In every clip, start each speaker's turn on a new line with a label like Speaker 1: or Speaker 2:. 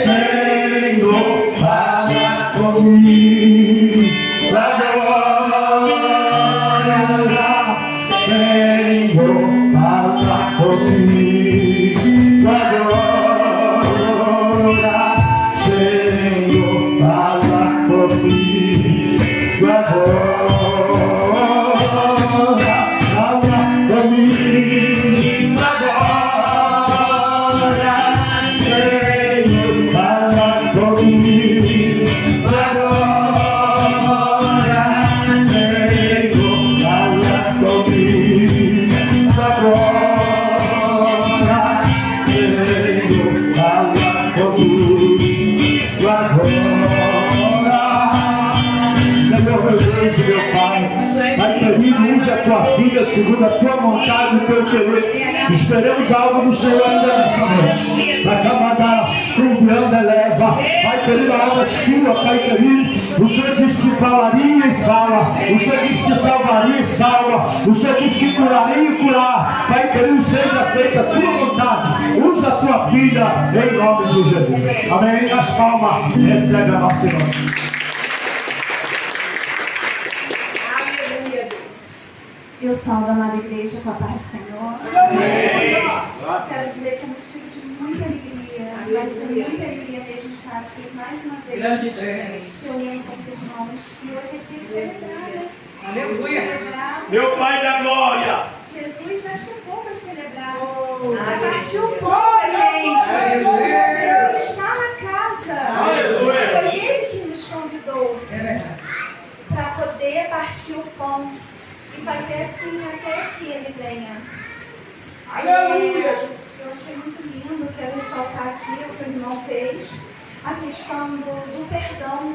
Speaker 1: Senhor, fala comigo, agora, Senhor, fala comigo, agora, Senhor, fala comigo, agora, fala comigo, agora, Senhor, fala comigo, agora, Senhor, fala comigo, agora, Senhor, fala comigo, agora. Senhor, meu Deus e meu Pai, Pai querido, use a tua filha segundo a tua vontade e o teu querer. Esperamos algo do Senhor ainda nessa noite. Vai camandar, sube, anda, eleva. Pai querido, a alma é sua, Pai querido. O Senhor disse que falaria e fala. O Senhor disse que salvaria e salva. O Senhor disse que curaria e curar. Pai querido, seja feita a tua vontade. Usa a tua filha em nome de Jesus. Amém. As palmas, recebe a nossa irmã.
Speaker 2: Eu salvo a amada igreja com a paz do Senhor. Quero dizer que é motivo de muita alegria, mas é muita alegria mesmo estar aqui mais uma vez, reunindo com os irmãos. E hoje é dia de celebrar,
Speaker 1: Aleluia.
Speaker 2: celebrar.
Speaker 1: Meu Pai da glória.
Speaker 2: Jesus já chegou para celebrar. Para partir o pão, gente. Jesus está na casa.
Speaker 1: Aleluia.
Speaker 2: Foi Ele que nos convidou para poder partir o pão. E fazer assim até que ele venha.
Speaker 1: Aleluia!
Speaker 2: Eu achei muito lindo, quero ressaltar aqui o que o irmão fez, a questão do perdão.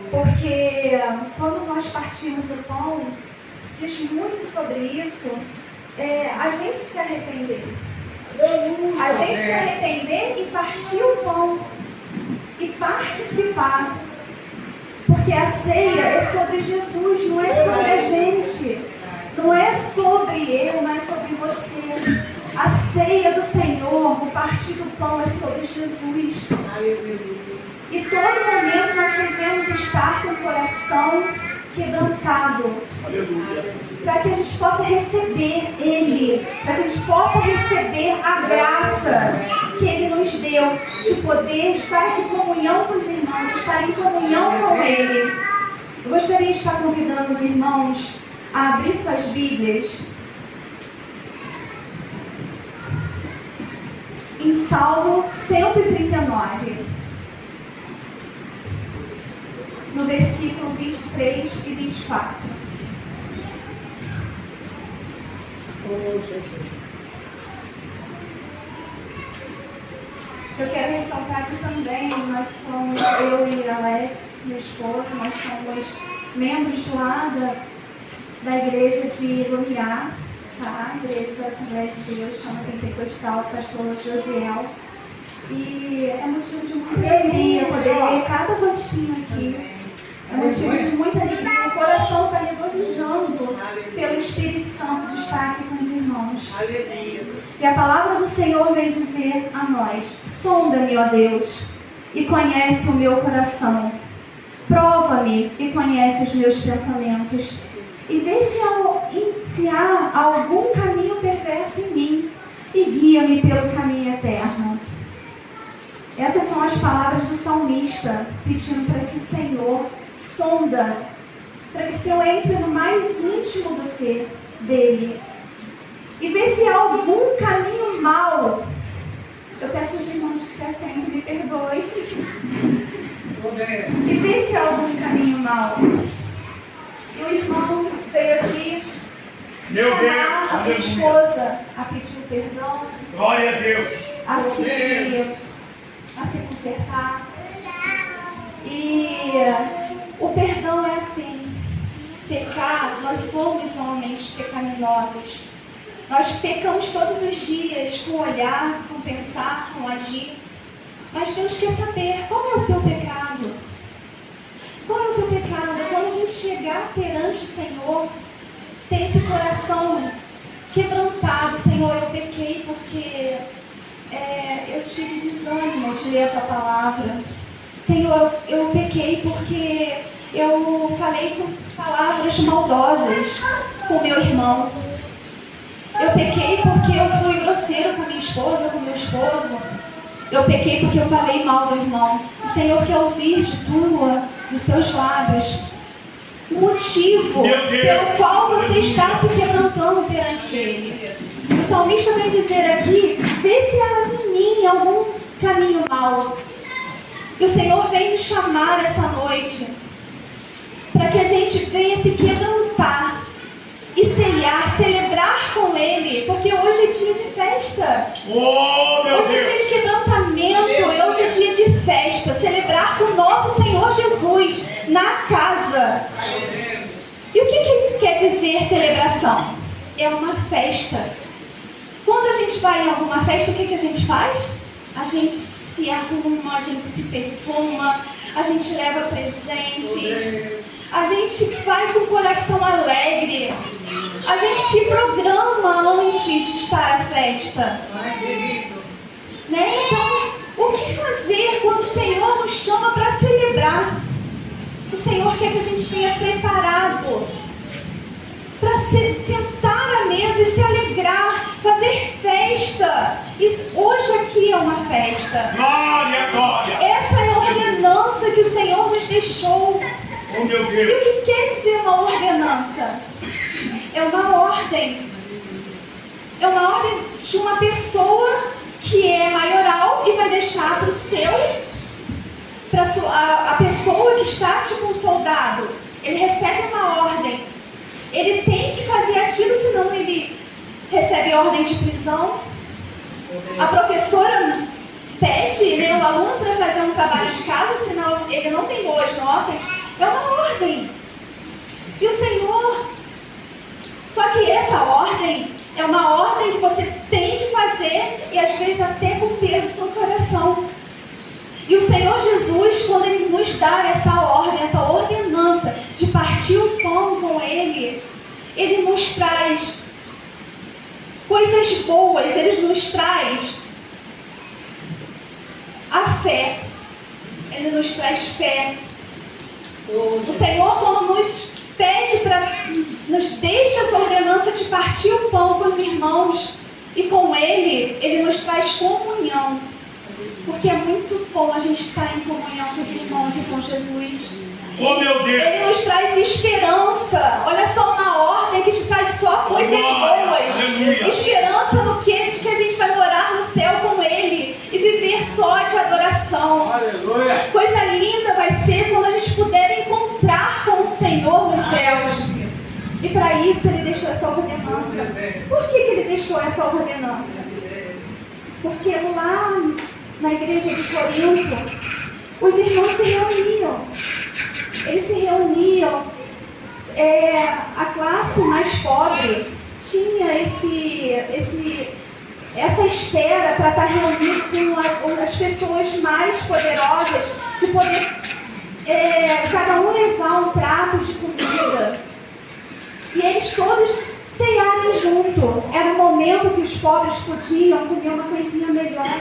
Speaker 2: Porque quando nós partimos o pão, diz muito sobre isso, a gente se arrepender. A gente se arrepender e partir o pão. E participar. Porque a ceia é sobre Jesus, não é sobre a gente. Não é sobre eu, não é sobre você. A ceia do Senhor, o partir do pão é sobre Jesus. E todo momento nós devemos estar com o coração quebrantado. Para que a gente possa receber Ele. Para que a gente possa receber a graça que Ele nos deu. De poder estar em comunhão com os irmãos. Estar em comunhão com Ele. Eu gostaria de estar convidando os irmãos a abrir suas Bíblias em Salmo 139, no versículo 23 e 24. Eu quero ressaltar que também nós somos, eu e Alex, meu esposo, nós somos membros lá da igreja de Lumiar, tá? Igreja Assembleia de Deus, chama Pentecostal, pastor Josiel. E é motivo de muita alegria poder ver cada rostinho aqui. É motivo de muita alegria. O coração está regozijando pelo Espírito Santo de estar aqui com os irmãos. E a palavra do Senhor vem dizer a nós: sonda-me, ó Deus, e conhece o meu coração. Prova-me e conhece os meus pensamentos. E vê se há algum caminho perverso em mim, e guia-me pelo caminho eterno. Essas são as palavras do salmista, pedindo para que o Senhor sonda, para que o Senhor entre no mais íntimo do ser dele. E vê se há algum caminho mau. Eu peço aos irmãos que se assentem, me perdoem. E vê se há algum caminho mau. E o irmão veio aqui chamar a sua esposa a pedir o perdão.
Speaker 1: Glória a Deus.
Speaker 2: A se consertar. E o perdão é assim: pecar, nós somos homens pecaminosos. Nós pecamos todos os dias com o olhar, com o pensar, com o agir. Mas Deus quer saber qual é o teu pecado. Qual é o teu pecado? Quando a gente chegar perante o Senhor, tem esse coração quebrantado: Senhor, eu pequei porque eu tive desânimo de ler a Tua palavra. Senhor, eu pequei porque eu falei com palavras maldosas com meu irmão. Eu pequei porque eu fui grosseiro com minha esposa, com meu esposo. Eu pequei porque eu falei mal do irmão. O Senhor quer ouvir dos seus lábios, o motivo pelo qual você está se quebrantando perante Ele. O salmista vem dizer aqui, vê se há em mim algum caminho mau. E o Senhor vem nos chamar essa noite para que a gente venha se quebrantar e ceiar, celebrar com Ele, porque hoje é dia de festa. Hoje é dia de quebrantamento, hoje é dia de festa, celebrar com o nosso Senhor Jesus na casa. E o que quer dizer celebração? É uma festa. Quando a gente vai em alguma festa, o que a gente faz? A gente se arruma, a gente se perfuma, a gente leva presentes, a gente vai com o coração alegre, a gente se programa antes de estar à festa. Né? Então, o que fazer quando o Senhor nos chama para celebrar? O Senhor quer que a gente venha preparado para sentar à mesa e se alegrar, fazer festa. Hoje aqui é uma festa.
Speaker 1: Glória, glória.
Speaker 2: Essa é a ordenança que o Senhor nos deixou.
Speaker 1: Oh, meu
Speaker 2: E
Speaker 1: Deus.
Speaker 2: o que quer dizer uma ordenança? É uma ordem. É uma ordem de uma pessoa que é maioral e vai deixar para o a pessoa que está tipo um soldado. Ele recebe uma ordem. Ele tem que fazer aquilo, senão ele recebe ordem de prisão. A professora pede, né, o aluno para fazer um trabalho de casa, senão ele não tem boas notas. É uma ordem. E o Senhor... Só que essa ordem é uma ordem que você tem que fazer e às vezes até com peso no coração. E o Senhor Jesus, quando Ele nos dá essa ordem, essa ordenança de partir o pão com Ele, Ele nos traz coisas boas, Ele nos traz a fé. Ele nos traz fé. O Senhor, quando nos pede nos deixa essa ordenança de partir o pão com os irmãos e com Ele, Ele nos traz comunhão. Porque é muito bom a gente estar em comunhão com os irmãos e com Jesus.
Speaker 1: Oh, meu Deus.
Speaker 2: Ele nos traz esperança. Olha só, uma ordem que te traz só coisas boas.
Speaker 1: Aleluia.
Speaker 2: Esperança no quê? De que a gente vai morar no céu com Ele e viver só de adoração.
Speaker 1: Aleluia.
Speaker 2: Coisa linda vai ser quando a gente puder encontrar com o Senhor nos céus. E para isso Ele deixou essa ordenança. Por que Ele deixou essa ordenança? Porque lá na igreja de Corinto, os irmãos se reuniam. Eles se reuniam. A classe mais pobre tinha essa espera para estar reunido com as pessoas mais poderosas, de poder cada um levar um prato de comida. E eles todos ceiarem junto. Era o momento que os pobres podiam comer uma coisinha melhor.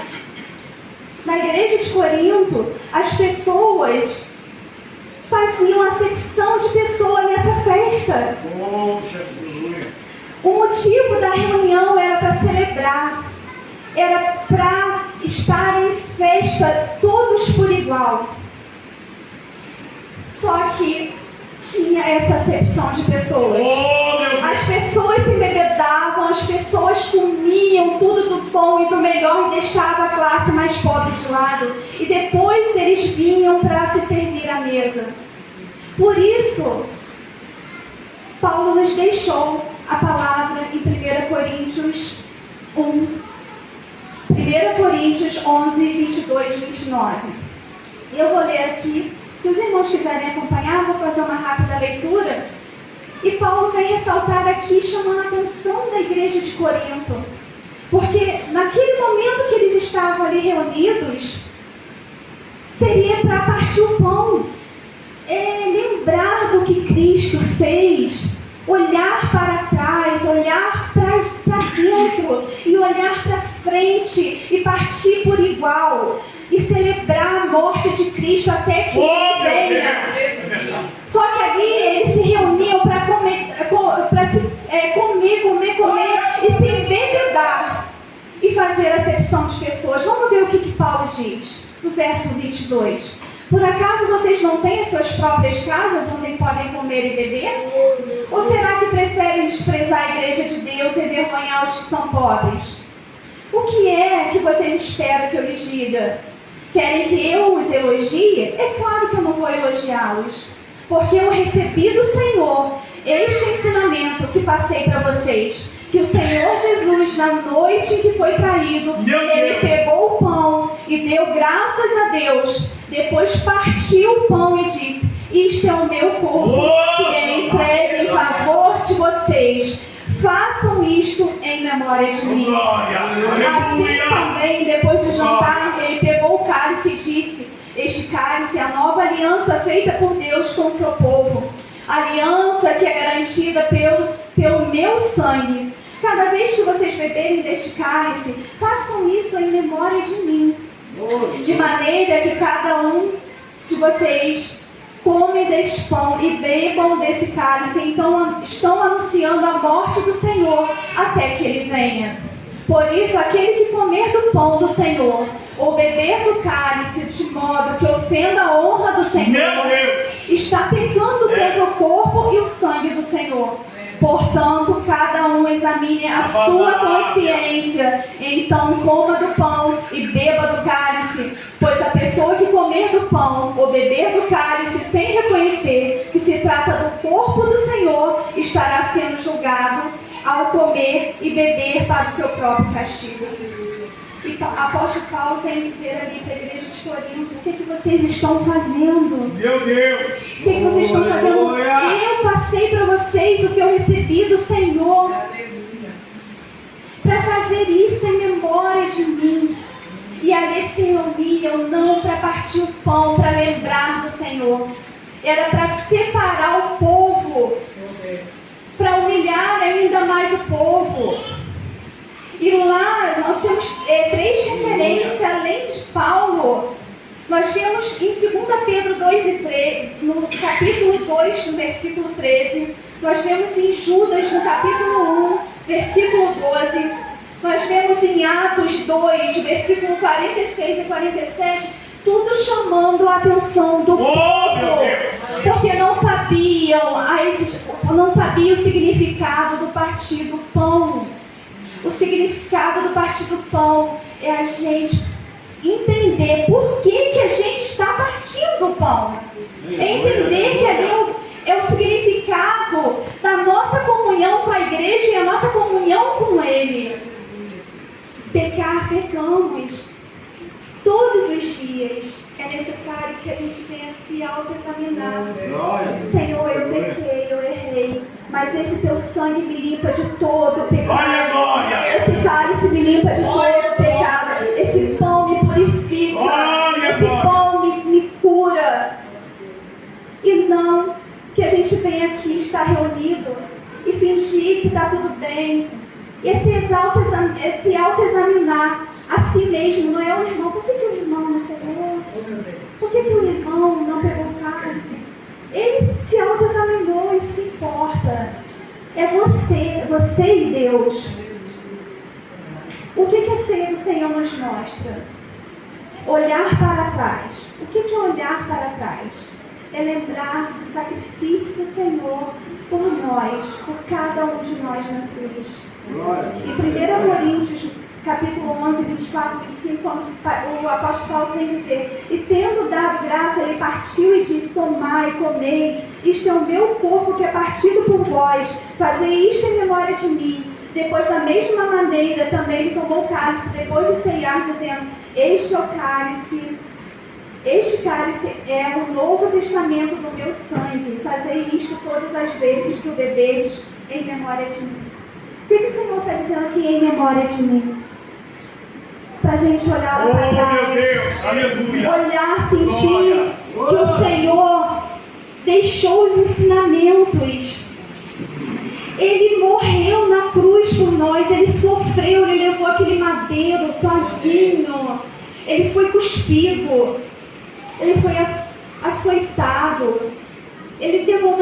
Speaker 2: Na igreja de Corinto, as pessoas faziam acepção de pessoa nessa festa.
Speaker 1: Oh, Jesus.
Speaker 2: O motivo da reunião era para celebrar, era para estar em festa todos por igual. Só que tinha essa acepção de pessoas. As pessoas se embebedavam, as pessoas comiam tudo do bom e do melhor e deixavam a classe mais pobre de lado. E depois eles vinham para se servir à mesa. Por isso, Paulo nos deixou a palavra em 1 Coríntios 1. 1 Coríntios 11, 22, 29. Eu vou ler aqui. Se os irmãos quiserem acompanhar, vou fazer uma rápida leitura. E Paulo vem ressaltar aqui, chamando a atenção da igreja de Corinto. Porque naquele momento que eles estavam ali reunidos, seria para partir o pão. Lembrar do que Cristo fez. Olhar para trás, olhar para dentro e olhar para frente e partir por igual. espiritual e celebrar a morte de Cristo até que Ele venha. Só que ali eles se reuniam para comer e se embebedar e fazer acepção de pessoas. Vamos ver o que Paulo diz no verso 22. Por acaso vocês não têm suas próprias casas onde podem comer e beber? Ou será que preferem desprezar a igreja de Deus e envergonhar os que são pobres? O que é que vocês esperam que eu lhes diga? Querem que eu os elogie? É claro que eu não vou elogiá-los, porque eu recebi do Senhor este ensinamento que passei para vocês, que o Senhor Jesus, na noite em que foi traído, Ele pegou o pão e deu graças a Deus, depois partiu o pão e disse: isto é o meu corpo, que é entregue em favor de vocês. Façam isto em memória de mim. Assim também, depois de jantar, Ele pegou o cálice e disse: este cálice é a nova aliança feita por Deus com o seu povo. Aliança que é garantida pelo meu sangue. Cada vez que vocês beberem deste cálice, façam isso em memória de mim. De maneira que cada um de vocês come deste pão e bebam desse cálice, então estão anunciando a morte do Senhor até que Ele venha. Por isso, aquele que comer do pão do Senhor ou beber do cálice de modo que ofenda a honra do Senhor, está pecando contra o corpo e o sangue do Senhor. Portanto, cada um examine a sua consciência, então coma do pão e beba do cálice, pois a pessoa que comer do pão ou beber do cálice sem reconhecer que se trata do corpo do Senhor, estará sendo julgado ao comer e beber para o seu próprio castigo. Então, o apóstolo Paulo tem a dizer ali para a igreja de Corinto: o que vocês estão fazendo?
Speaker 1: Meu Deus!
Speaker 2: O que vocês estão fazendo? Eu passei para vocês o que eu recebi do Senhor, para fazer isso em memória de mim. E ali se reuniam não para partir o pão, para lembrar do Senhor, era para separar o povo, para humilhar ainda mais o povo. E lá nós temos três referências, além de Paulo. Nós vemos em 2 Pedro 2 e 3, no capítulo 2, no versículo 13. Nós vemos em Judas, no capítulo 1, versículo 12. Nós vemos em Atos 2, versículo 46 e 47. Tudo chamando a atenção do povo, porque não sabiam o significado do partir do pão. O significado do partir do pão é a gente entender por que a gente está partindo o pão. É entender que ali é o significado da nossa comunhão com a igreja e a nossa comunhão com Ele. Pecamos todos os dias. É necessário que a gente venha se autoexaminar. Senhor, eu pequei, eu errei, mas esse teu sangue me limpa de todo pecado. Esse cálice me limpa de todo pecado. Esse pão me purifica. Esse pão me cura. E não que a gente venha aqui estar reunido e fingir que está tudo bem. E se autoexaminar a si mesmo, não é o irmão. Por que o irmão não cegou? Por que o irmão não pegou o cálice? Ele se autoexaminou, isso que importa. É você e Deus. O que a ceia do Senhor nos mostra? Olhar para trás. O que é olhar para trás? É lembrar do sacrifício do Senhor por nós, por cada um de nós na cruz. Em 1 Coríntios, capítulo 11, 24 e 25, quando o apóstolo Paulo tem a dizer: e tendo dado graça, ele partiu e disse: tomai, comei, isto é o meu corpo que é partido por vós, fazei isto em memória de mim. Depois, da mesma maneira, também ele tomou o cálice, depois de ceiar, dizendo: este cálice é o novo testamento do meu sangue, fazei isto todas as vezes que o bebedes em memória de mim. O que o Senhor está dizendo aqui em memória de mim? Para a gente olhar lá para trás, olhar, sentir que o Senhor deixou os ensinamentos. Ele morreu na cruz por nós, Ele sofreu, Ele levou aquele madeiro sozinho. ele foi cuspido, ele foi açoitado, ele levou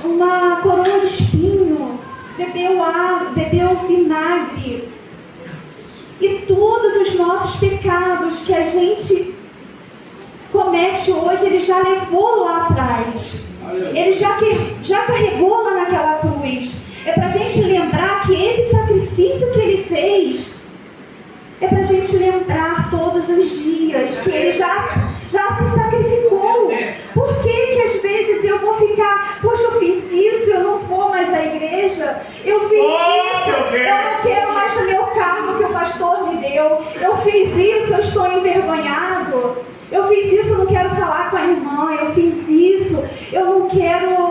Speaker 2: uma coroa de espinho, bebeu água, bebeu vinagre. E todos os nossos pecados que a gente comete hoje, ele já levou lá atrás. Ele já carregou lá naquela cruz. É para a gente lembrar que esse sacrifício que ele fez é para a gente lembrar todos os dias que ele já se sacrificou. Por que às vezes eu vou ficar, poxa, eu fiz isso, eu não vou mais à igreja, eu fiz isso, eu não quero mais o meu cargo que o pastor me deu, eu fiz isso, eu estou envergonhado, eu fiz isso, eu não quero falar com a irmã, eu fiz isso, eu não quero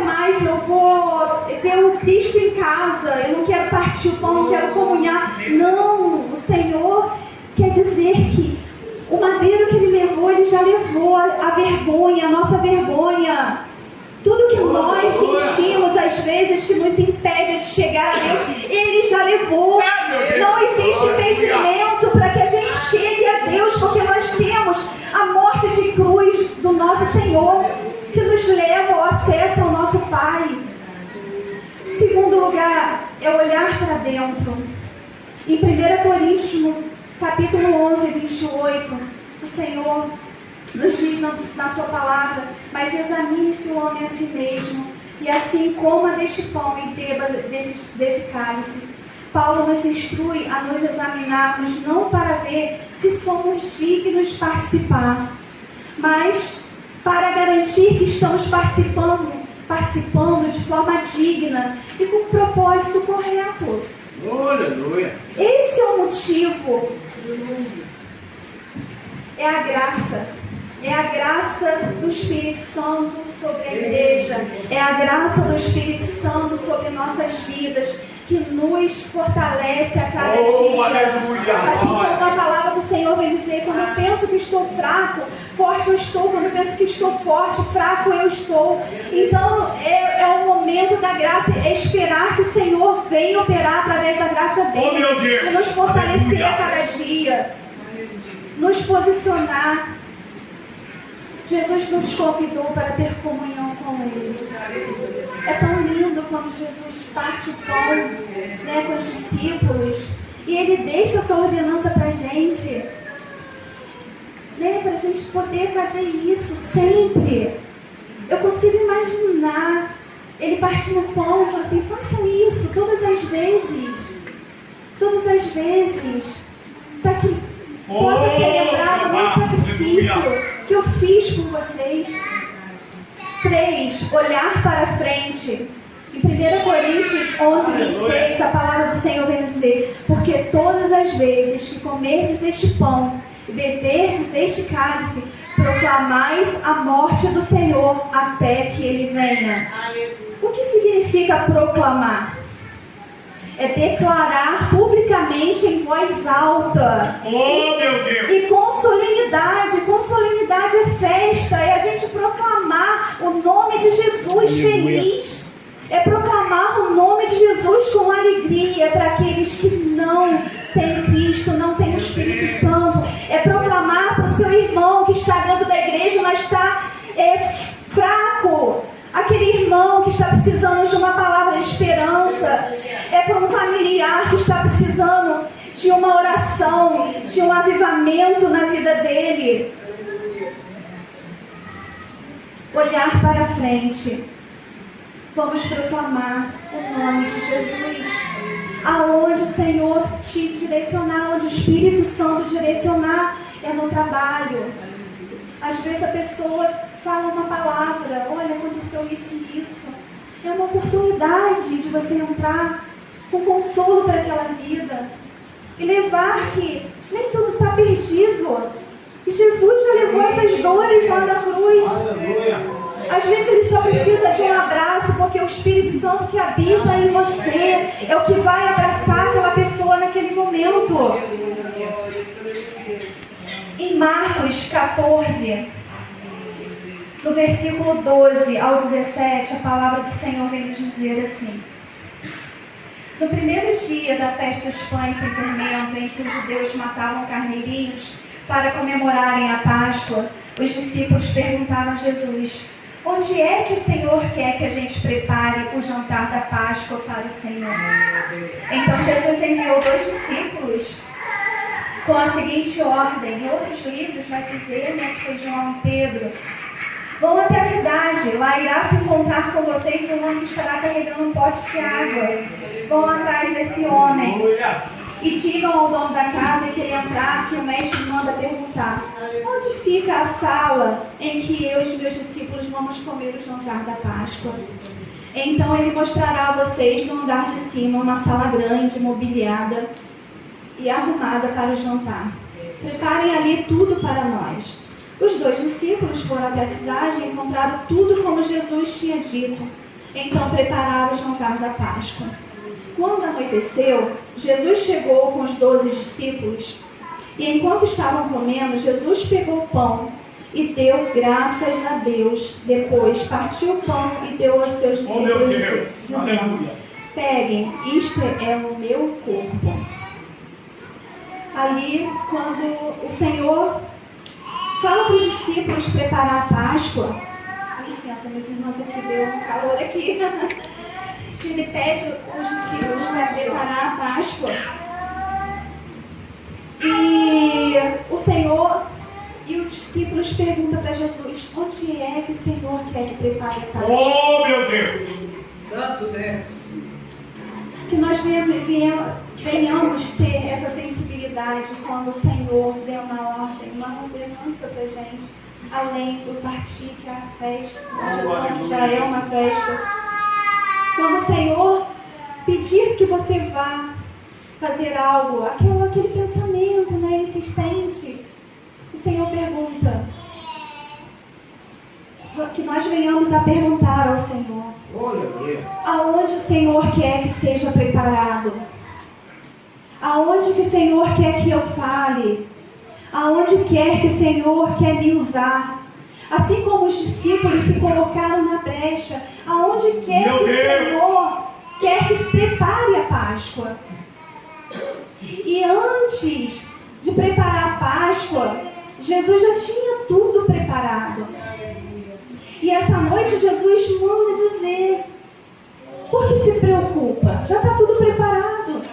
Speaker 2: mais, eu vou ver o Cristo em casa, eu não quero partir o pão, não quero comunhar. Não, o Senhor quer dizer que o madeiro que ele levou, ele já levou a vergonha, a nossa vergonha. Tudo que nós sentimos às vezes que nos impede de chegar a Deus, ele já levou. Não existe impedimento para que a gente chegue a Deus, porque nós temos a morte de cruz do nosso Senhor, que nos leva ao acesso ao nosso Pai. Segundo lugar, é olhar para dentro. Em 1 Coríntios, no capítulo 11, 28, o Senhor nos diz na sua palavra: mas examine-se o homem a si mesmo, e assim coma deste pão e beba desse cálice. Paulo nos instrui a nos examinarmos, não para ver se somos dignos de participar, mas para garantir que estamos participando de forma digna e com um propósito correto.
Speaker 1: Aleluia.
Speaker 2: Esse é o motivo. É a graça. É a graça do Espírito Santo sobre a igreja. É a graça do Espírito Santo sobre nossas vidas, que nos fortalece a cada dia.
Speaker 1: Aleluia.
Speaker 2: Assim como a palavra do Senhor vem dizer: quando eu penso que estou fraco, forte eu estou. Quando eu penso que estou forte, fraco eu estou. Então é o momento da graça, é esperar que o Senhor venha operar através da graça dele e nos fortalecer a cada dia, nos posicionar. Jesus nos convidou para ter comunhão com Ele. É tão lindo quando Jesus parte o pão, com os discípulos, e Ele deixa essa ordenança para a gente, para a gente poder fazer isso sempre. Eu consigo imaginar Ele partindo o pão e falando assim: façam isso todas as vezes, para que possa ser lembrado o meu sacrifício que eu fiz por vocês. 3. Olhar para frente. Em 1 Coríntios 11, 26, a palavra do Senhor vem dizer: porque todas as vezes que comerdes este pão e beberdes este cálice, proclamais a morte do Senhor até que Ele venha. O que significa proclamar? É declarar publicamente em voz alta. E com solenidade. Com solenidade é festa. É a gente proclamar o nome de Jesus feliz. É proclamar o nome de Jesus com alegria para aqueles que não têm Cristo, não têm o Espírito Santo. É proclamar para o seu irmão que está dentro da igreja, mas está fraco. Aquele irmão que está precisando de uma palavra de esperança. É para um familiar que está precisando de uma oração, de um avivamento na vida dele. Olhar para frente. Vamos proclamar o nome de Jesus. Aonde o Senhor te direcionar, onde o Espírito Santo direcionar, é no trabalho. Às vezes a pessoa fala uma palavra: olha, aconteceu isso e isso. É uma oportunidade de você entrar com consolo para aquela vida e levar que nem tudo está perdido. E Jesus já levou essas dores lá na cruz. Às vezes ele só precisa de um abraço, porque o Espírito Santo que habita em você é o que vai abraçar aquela pessoa naquele momento. Em Marcos 14, do versículo 12 ao 17, a palavra do Senhor vem nos dizer assim: No primeiro dia da festa dos pães sem fermento, em que os judeus matavam carneirinhos para comemorarem a Páscoa, os discípulos perguntaram a Jesus: onde é que o Senhor quer que a gente prepare o jantar da Páscoa para o Senhor? Então Jesus enviou 2 discípulos com a seguinte ordem. Em outros livros vai dizer, que foi João e Pedro: vão até a cidade, lá irá se encontrar com vocês um homem que estará carregando um pote de água. Vão atrás desse homem e digam ao dono da casa que ele entrar, que o mestre manda perguntar: onde fica a sala em que eu e os meus discípulos vamos comer o jantar da Páscoa? Então ele mostrará a vocês no andar de cima uma sala grande, mobiliada e arrumada para o jantar. Preparem ali tudo para nós. Os 2 discípulos foram até a cidade e encontraram tudo como Jesus tinha dito. Então prepararam o jantar da Páscoa. Quando anoiteceu, Jesus chegou com os 12 discípulos e enquanto estavam comendo, Jesus pegou o pão e deu graças a Deus. Depois partiu o pão e deu aos seus discípulos, dizendo: peguem, isto é o meu corpo. Ali, quando o Senhor fala para os discípulos preparar a Páscoa, licença, meus irmãos, aqui deu um calor aqui. Ele pede os discípulos para preparar a Páscoa. E o Senhor e os discípulos perguntam para Jesus: onde é que o Senhor quer que prepare a Páscoa?
Speaker 1: Oh, meu Deus! Santo Deus!
Speaker 2: Que nós venhamos ter essa sensibilidade quando o Senhor deu uma ordem, uma ordenança para a gente, além do partir, que é a festa, onde já é uma festa. Quando o Senhor pedir que você vá fazer algo, aquele pensamento, insistente, o Senhor pergunta, que nós venhamos a perguntar ao Senhor: aonde o Senhor quer que seja preparado? Aonde que o Senhor quer que eu fale? Aonde quer que o Senhor quer me usar? Assim como os discípulos se colocaram na brecha, aonde quer que o Senhor quer que se prepare a Páscoa? E antes de preparar a Páscoa, Jesus já tinha tudo preparado. E essa noite Jesus manda dizer: por que se preocupa? Já está tudo preparado.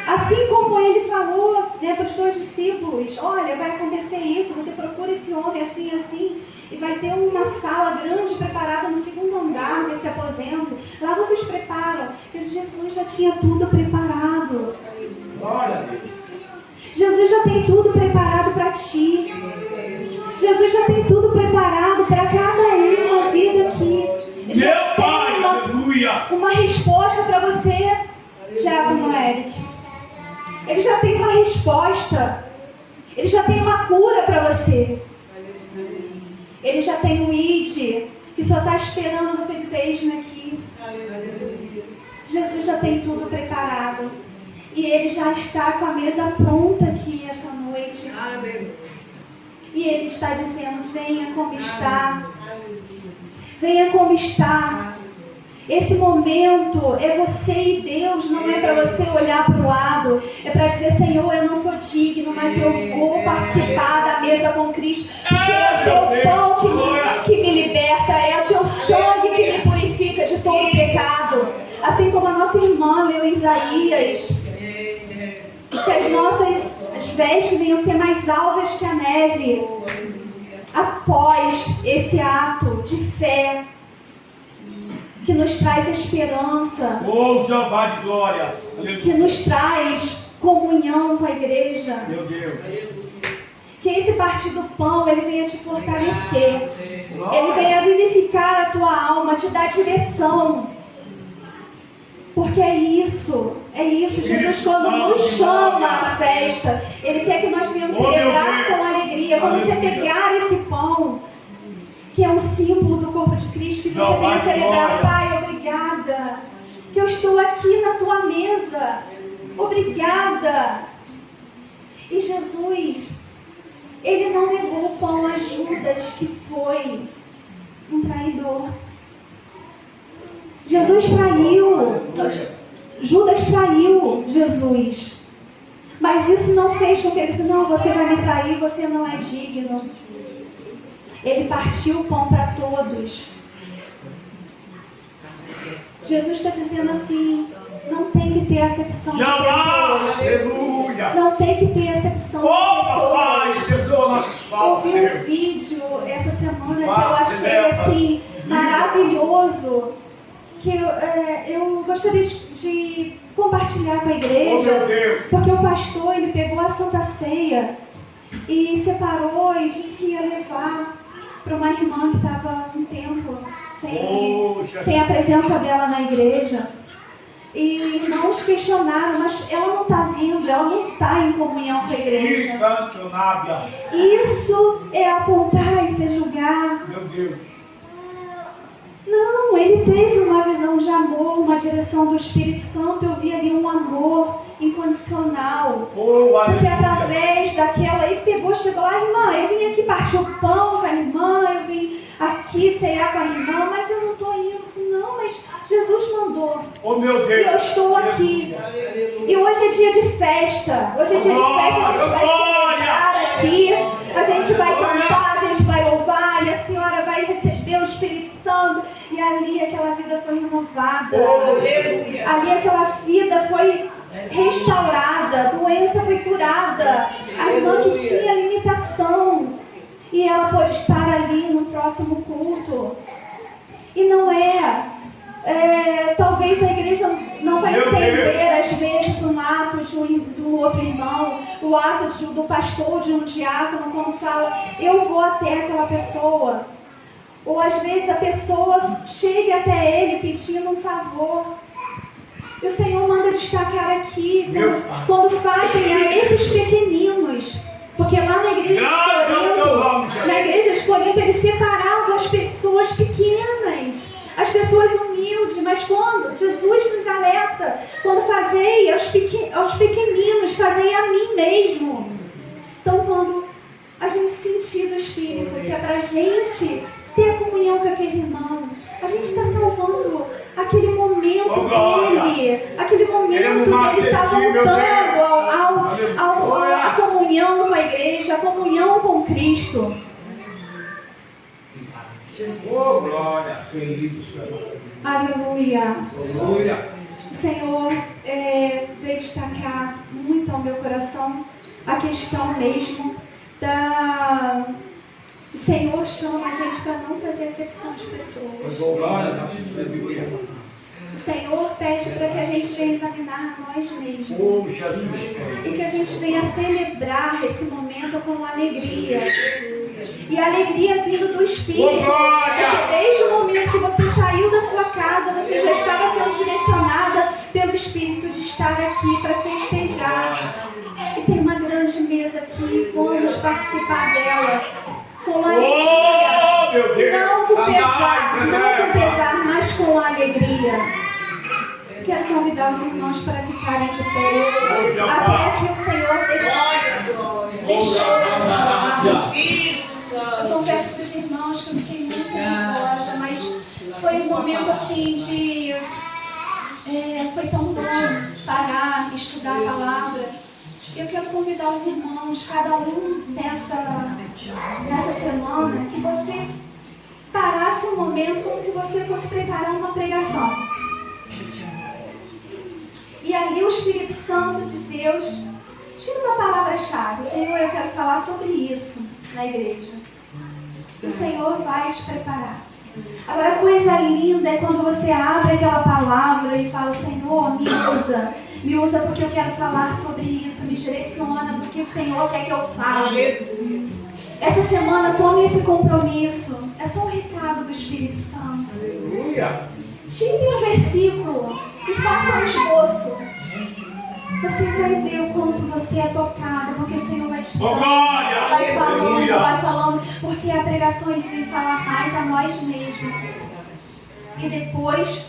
Speaker 2: Assim como ele falou para os 2 discípulos: olha, vai acontecer isso, você procura esse homem assim, assim, e vai ter uma sala grande preparada no 2º andar desse aposento. Lá vocês preparam. Porque Jesus já tinha tudo preparado.
Speaker 1: Glória a Deus.
Speaker 2: Jesus já tem tudo preparado para ti. Jesus já tem tudo preparado para cada um na vida aqui. Ele já tem uma resposta para você, Diácono Eric. Ele já tem uma resposta. Ele já tem uma cura para você. Ele já tem um ID que só está esperando você dizer: eis-me aqui. Jesus já tem tudo preparado. E Ele já está com a mesa pronta aqui essa noite. E Ele está dizendo: venha como está. Venha como está. Esse momento é você e Deus, não é para você olhar para o lado. É para dizer: Senhor, eu não sou digno, mas eu vou participar da mesa com Cristo. Porque é o teu pão que me liberta, é o teu sangue que me purifica de todo pecado. Assim como a nossa irmã leu em Isaías, que as nossas vestes venham ser mais alvas que a neve. Após esse ato de fé, que nos traz esperança,
Speaker 1: oh, Jeová de glória,
Speaker 2: que nos traz comunhão com a igreja.
Speaker 1: Meu Deus.
Speaker 2: Que esse partir do pão, ele venha te fortalecer, ele venha vivificar a tua alma, te dar direção. Porque é isso, Jesus quando nos chama à festa, Ele quer que nós venhamos celebrar com alegria. Quando você pegar esse pão, que é um símbolo do corpo de Cristo, que você venha celebrar: Pai, obrigada, que eu estou aqui na tua mesa, obrigada. E Jesus, Ele não negou o pão a Judas, que foi um traidor. Jesus traiu. Judas traiu Jesus. Mas isso não fez com que ele disse, não, você vai me trair, você não é digno. Ele partiu o pão para todos. Jesus está dizendo assim, não tem que ter acepção de pessoas.
Speaker 1: Aleluia.
Speaker 2: Não tem que ter acepção de
Speaker 1: Pai,
Speaker 2: pessoas.
Speaker 1: perdoa nossos
Speaker 2: Eu
Speaker 1: falsos.
Speaker 2: vi um vídeo essa semana que eu achei assim maravilhoso, que eu gostaria de compartilhar com a
Speaker 1: Oh,
Speaker 2: igreja,
Speaker 1: meu Deus.
Speaker 2: porque o pastor ele pegou a Santa Ceia e separou e disse que ia levar para uma irmã que estava um tempo sem a presença dela na igreja. E irmãos questionaram, mas ela não está vindo, ela não está em comunhão com a igreja. Isso é apontar e se julgar.
Speaker 1: Meu Deus.
Speaker 2: Não, ele teve uma visão de amor, uma direção do Espírito Santo. Eu vi ali um amor incondicional. Porque através daquela, ele pegou, chegou lá, irmã, eu vim aqui partir o pão com a irmã, eu vim aqui ceiar com a irmã, mas eu não estou indo. Assim, não, mas Jesus mandou.
Speaker 1: Oh, meu Deus.
Speaker 2: E eu estou aqui. E hoje é dia de festa. Hoje é dia de festa, a gente vai celebrar aqui, a gente vai cantar, a gente vai louvar, e a senhora vai receber o Espírito Santo. E ali aquela vida foi renovada. Ali aquela vida foi restaurada. A doença foi curada. A irmã que tinha limitação. E ela pode estar ali no próximo culto. E não talvez a igreja não vai entender às vezes um ato do outro irmão, o ato do pastor, de um diácono, quando fala, eu vou até aquela pessoa. Ou às vezes a pessoa chega até ele pedindo um favor. E o Senhor manda destacar aqui, quando fazem a esses pequeninos. Porque lá na igreja de Corinto, eles separavam as pessoas pequenas, as pessoas humildes. Mas quando Jesus nos alerta, quando fazei aos pequeninos, fazei a mim mesmo. Então quando a gente sentir do Espírito, que é pra gente ter a comunhão com aquele irmão, a gente está salvando aquele momento dele, aquele momento dele está voltando à comunhão com a igreja, à comunhão com Cristo.
Speaker 1: Oh, glória, feliz o Senhor.
Speaker 2: Aleluia.
Speaker 1: Aleluia.
Speaker 2: O Senhor veio destacar muito ao meu coração a questão mesmo o Senhor chama a gente para não fazer acepção de pessoas. O Senhor pede para que a gente venha examinar nós mesmos. E que a gente venha celebrar esse momento com alegria. E a alegria vindo do Espírito. Porque desde o momento que você saiu da sua casa, você já estava sendo direcionada pelo Espírito de estar aqui para festejar. E tem uma grande mesa aqui, vamos participar dela. Com alegria, não com pesar, mas com alegria. Quero convidar os irmãos para ficarem de pé, até que o Senhor deixou essa palavra. Eu confesso para os irmãos que eu fiquei muito nervosa, mas foi um momento assim foi tão bom parar, estudar a palavra. Eu quero convidar os irmãos, cada um nessa semana, que você parasse um momento como se você fosse preparar uma pregação. E ali o Espírito Santo de Deus tira uma palavra-chave. Senhor, eu quero falar sobre isso na igreja. E o Senhor vai te preparar. Agora, a coisa linda é quando você abre aquela palavra e fala, Senhor, me usa porque eu quero falar sobre isso, me direciona porque o Senhor quer que eu fale. Essa semana tome esse compromisso. É só um recado do Espírito Santo. Tire um versículo e faça um esboço. Você vai ver o quanto você é tocado, porque o Senhor vai te tocar. Vai falando, porque a pregação ele vem falar mais a nós mesmos. E depois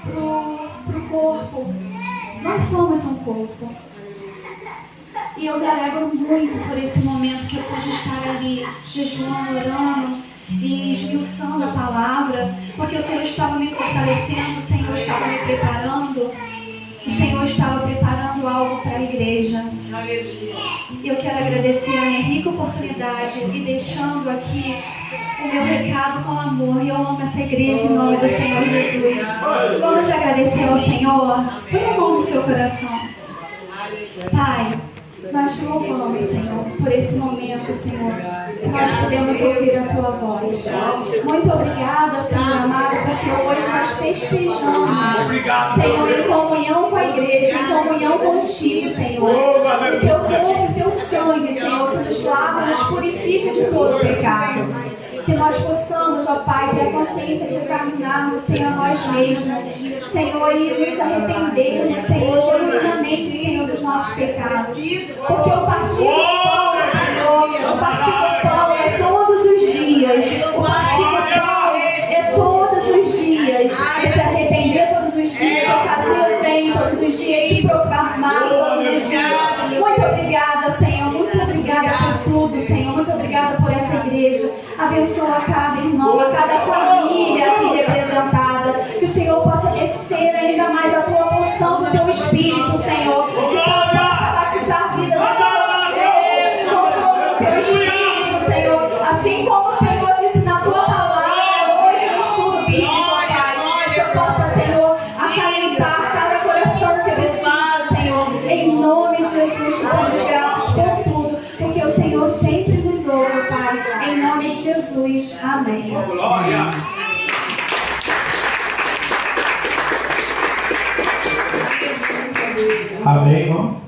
Speaker 2: pro corpo. Nós somos um corpo. E eu me alegro muito por esse momento que eu pude estar ali, jejuando, orando e esmiuçando a palavra, porque o Senhor estava me fortalecendo, o Senhor estava me preparando. igreja. E eu quero agradecer a minha rica oportunidade e deixando aqui o meu recado com amor. E eu amo essa igreja em nome do Senhor Jesus. Vamos agradecer ao Senhor. Põe a mão no seu coração. Pai, nós te louvamos, Senhor, por esse momento, Senhor, que nós podemos ouvir a Tua voz. Muito obrigada, Senhor amado, porque hoje nós festejamos, Senhor, em comunhão com a igreja, em comunhão contigo, Senhor. O Teu corpo e Teu sangue, Senhor, que nos lava, nos purifica de todo pecado. Que nós possamos, ó Pai, ter a consciência de examinarmos, Senhor, nós mesmos, Senhor, e nos arrependermos, Senhor, genuinamente, Senhor, dos nossos pecados. Porque o partir do pão, Senhor, o partir do pão é todos os dias. O partir do pão é todos os dias. É se arrepender todos os dias, é fazer o bem todos os dias, te proclamar todos os dias. Muito obrigada, Senhor, muito obrigada por tudo, Senhor, muito obrigada por essa igreja. Abençoa cada irmão, a cada família aqui representada. Que o Senhor possa descer ainda mais a tua porção do teu Espírito, Senhor. Que o Senhor possa batizar vidas com o fogo do teu Espírito, Senhor. Assim como o Senhor disse na tua palavra, hoje no estudo bíblico, Pai. Que o Senhor possa, Senhor, acalentar cada coração que precisa, Senhor. Em nome de Jesus, somos gratos por tudo, porque o Senhor sempre nos ouve, Pai. Em nome de Jesus. Amém.
Speaker 1: Glória. Amém, irmão?